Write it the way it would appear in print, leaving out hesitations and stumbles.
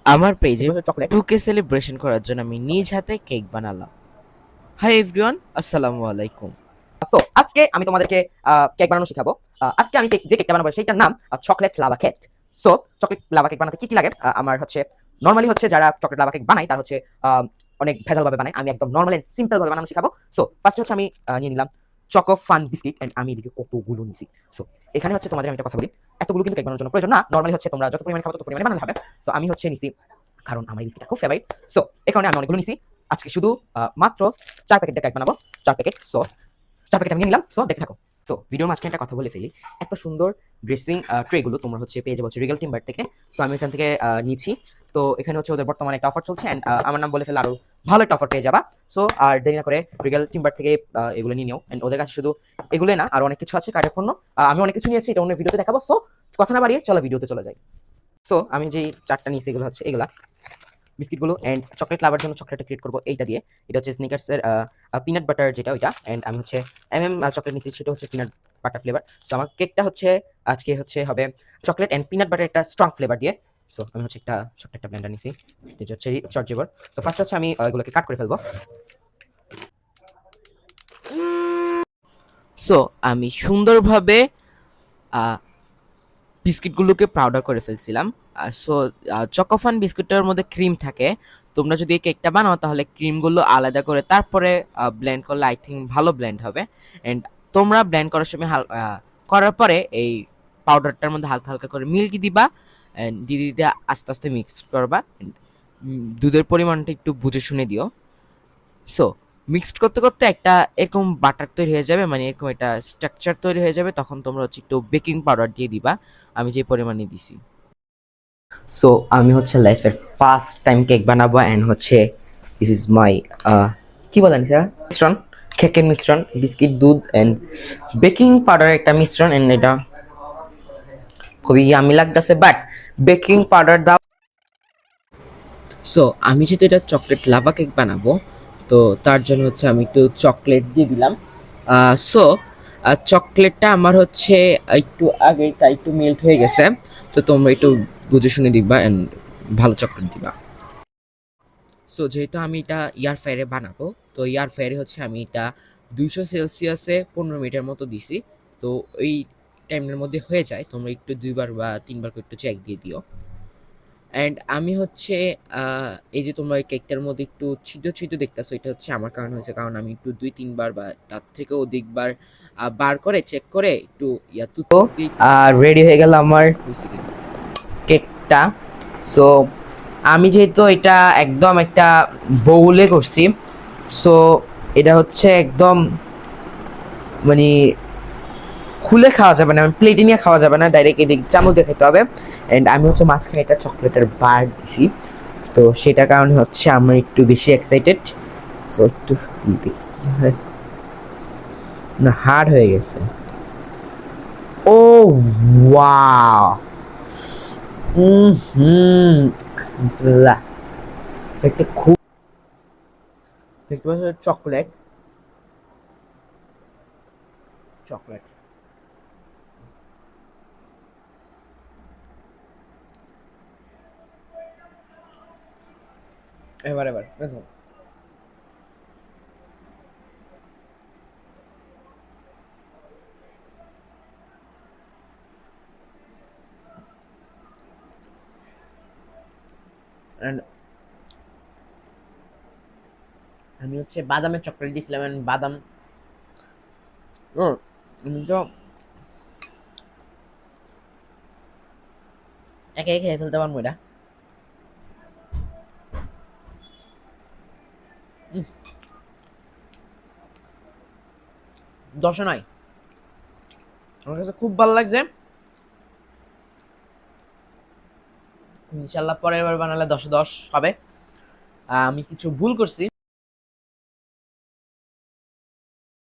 আমার পেজে chocolate. 2K celebration করার জন্য আমি নিজ হাতে কেক বানালাম। হাই এভরিওয়ান, আসসালামু আলাইকুম। সো আজকে আমি তোমাদেরকে কেক বানানো শেখাবো। আজকে আমি যে কেকটা বানাবো সেইটার নাম chocolate lava cake. So chocolate lava cake বানাতে কি কি লাগে? আমার হচ্ছে নরমালি হচ্ছে যারা চকলেট লাভা কেক বানায় তার হচ্ছে অনেক ভেজাল ভাবে বানায়। আমি একদম নরমাল এন্ড সিম্পল ভাবে বানানো শেখাবো। সো ফার্স্ট হচ্ছে আমি নিয়ে নিলাম চকো ফান বিস্কিট এন্ড আমি এদিকে কতগুলো নিছি। সো এখানে হচ্ছে তোমাদের আমি একটা কথা বলি, এতগুলো কিন্তু কেক বানানোর জন্য প্রয়োজন না। নরমালি হচ্ছে তোমরা যত পরিমাণে খাবে তত পরিমাণে বানাতে হবে। সো আমি হচ্ছে নিছি, কারণ আমার এই বিস্কিটটা খুব ফেভারিট। সো এখানে আমি অনেকগুলো নিছি। আজকে শুধু মাত্র 4 প্যাকেট কেক বানাবো। 4 প্যাকেট। সো 4 প্যাকেট আমি নিয়ে নিলাম। সো দেখতে থাকো। সো ভিডিওর মাঝখানে একটা কথা বলে ফেলি, এত সুন্দর ড্রেসিং ট্রেগুলো তোমরা হচ্ছে পেয়ে যাবো রিগাল টিম্বার থেকে। সো আমি এখান থেকে নিয়েছি। তো এখানে হচ্ছে ওদের বর্তমানে একটা অফার চলছে, এন্ড আমার নাম বলে ফেলে আরো ভালো একটা অফার পেয়ে যাবা। সো আর দেরি না করে রিগাল টিম্বার থেকে এগুলো নিয়ে নিও। এন্ড ওদের কাছে শুধু এগুলো না, আরো অনেক কিছু আছে কার্ডের পণ্য। আমি অনেক কিছু নিয়েছি, এটা অন্য ভিডিওতে দেখাবো। সো কথা না বাড়িয়ে চলো ভিডিওতে চলে যাই। সো আমি যে 4টা নিয়েছি এগুলো হচ্ছে এগুলা বিস্কিটগুলো, এন্ড চকলেট লাভার জন্য চকলেটটা ক্রিয়েট করবো এইটা দিয়ে। এটা হচ্ছে স্নিকার্সের পিনাট বাটার, যেটা ওইটা। এন্ড আমি হচ্ছে চকলেট নিচ্ছি, সেটা হচ্ছে পিনাট বাটার ফ্লেভার। সো আমার কেকটা হচ্ছে আজকে হচ্ছে হবে চকলেট এন্ড পিনাট বাটার একটা স্ট্রং ফ্লেভার দিয়ে। সো আমি হচ্ছে একটা ছোট্ট একটা ব্লেন্ডার নিছি, এটা হচ্ছে চর্জেবর। তো ফার্স্ট হচ্ছে আমি এগুলোকে কাট করে ফেলবো। সো আমি সুন্দরভাবে বিস্কিটগুলোকে পাউডার করে ফেলছিলাম। সো চকোফান বিস্কুটের মধ্যে ক্রিম থাকে। তোমরা যদি এই কেকটা বানাও তাহলে ক্রিমগুলো আলাদা করে তারপরে ব্লেন্ড করলে আই থিঙ্ক ভালো ব্লেন্ড হবে। অ্যান্ড তোমরা ব্লেন্ড করার সময় করার পরে এই পাউডারটার মধ্যে হালকা হালকা করে মিল্ক দিবা, অ্যান্ড দিয়ে দিতে আস্তে আস্তে মিক্স করবা। And, দুধের পরিমাণটা একটু বুঝে শুনে দিও। সো মিক্সড করতে করতে একটা এরকম বাটার তৈরি হয়ে যাবে, মানে এরকম একটা স্ট্রাকচার তৈরি হয়ে যাবে। তখন তোমরা হচ্ছে একটু বেকিং পাউডার দিয়ে দিবা, আমি যে পরিমাণে দিছি। সো আমি হচ্ছে লাইফের ফার্স্ট টাইম কেক বানাবো, এন্ড হচ্ছে দিস ইজ মাই কি বলেন স্যার, মিশ্রণ, কেকের মিশ্রণ, বিস্কিট, দুধ এন্ড বেকিং পাউডারের একটা মিশ্রণ। এন্ড এটা খুবই ইয়ামি লাগতেছে, বাট বেকিং পাউডার দাও। সো আমি যেহেতু এটা চকলেট লাভা কেক বানাবো, তো তার জন্য হচ্ছে আমি একটু চকলেট দিয়ে দিলাম। সো চকলেটটা আমার হচ্ছে একটু আগে তাই একটু মেল্ট হয়ে গেছে। তো তোমরা একটু বুঝে শুনে দিবা অ্যান্ড ভালো চকলেট দিবা। সো যেহেতু আমি এটা এয়ার ফ্রায়ারে বানাবো, তো এয়ার ফ্রায়ারে হচ্ছে আমি এটা 200 সেলসিয়াসে 15 মিনিটের মতো দিছি। তো এই টাইমের মধ্যে হয়ে যায়, তোমরা একটু 2বার বা 3বার করে একটু চেক দিয়ে দিও। অ্যান্ড আমি হচ্ছে এই যে তোমরা এই কেকটার মধ্যে একটু ছিদ্র ছিদ্র দেখতেছো, এটা হচ্ছে আমার কারণ হয়েছে, কারণ আমি একটু 2-3বার বা তার থেকেও অধিকবার বার করে চেক করে একটু টুথপিক দিয়ে একটু আর রেডি হয়ে গেল আমার হয়েছে কিনা। কেকটা। সো আমি যেহেতু এটা একদম একটা বউলে করছি, সো এটা হচ্ছে একদম মানে খুলে খাওয়া যাবে না, প্লেটে নিয়ে খাওয়া যাবে না, ডাইরেক্ট এদিক চামচ দিয়ে খেতে হবে। অ্যান্ড আমি হচ্ছে মাঝখানে একটা চকলেটের বার দিছি, তো সেটার কারণে হচ্ছে আমি একটু বেশি এক্সাইটেড। সো একটু দেখি কি হয়। না, হার্ড হয়ে গেছে। ও ওয়াও, হুম, বিসমিল্লাহ। একটা খুব দেখতে পাচ্ছ চকলেট, চকলেট এবার এবার দেখো। And আমি হচ্ছে বাদামের চকলেট দিয়েছিলাম, and বাদাম আমি তো একে একে খেয়ে ফেলতে পারবো এটা। দশে নয়, আমার কাছে খুব ভালো লাগছে। ইনশাল্লাহ পরের বার বানালে 10-এ 10 হবে। আমি কিছু ভুল করছি,